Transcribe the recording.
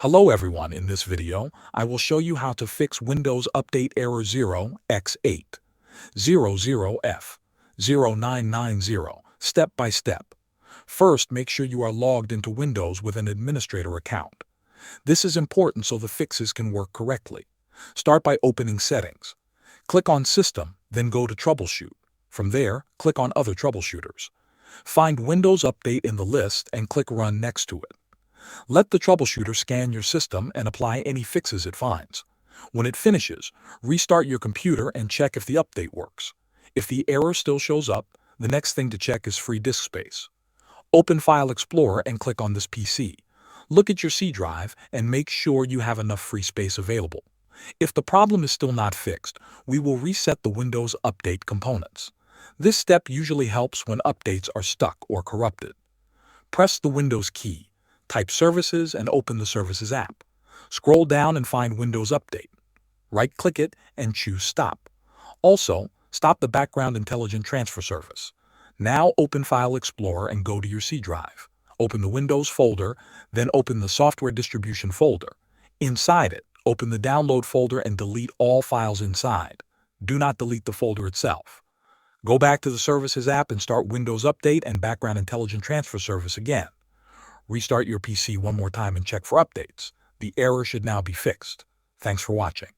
Hello everyone, in this video, I will show you how to fix Windows Update Error 0x800f0990 step by step. First, make sure you are logged into Windows with an administrator account. This is important so the fixes can work correctly. Start by opening Settings. Click on System, then go to Troubleshoot. From there, click on Other Troubleshooters. Find Windows Update in the list and click Run next to it. Let the troubleshooter scan your system and apply any fixes it finds. When it finishes, restart your computer and check if the update works. If the error still shows up, the next thing to check is free disk space. Open File Explorer and click on this PC. Look at your C drive and make sure you have enough free space available. If the problem is still not fixed, we will reset the Windows Update components. This step usually helps when updates are stuck or corrupted. Press the Windows key. Type Services and open the Services app. Scroll down and find Windows Update. Right-click it and choose Stop. Also, stop the background intelligent transfer service. Now open File Explorer and go to your C drive. Open the Windows folder, then open the Software Distribution folder. Inside it, open the Download folder and delete all files inside. Do not delete the folder itself. Go back to the Services app and start Windows Update and Background Intelligent Transfer Service again. Restart your PC one more time and check for updates. The error should now be fixed. Thanks for watching.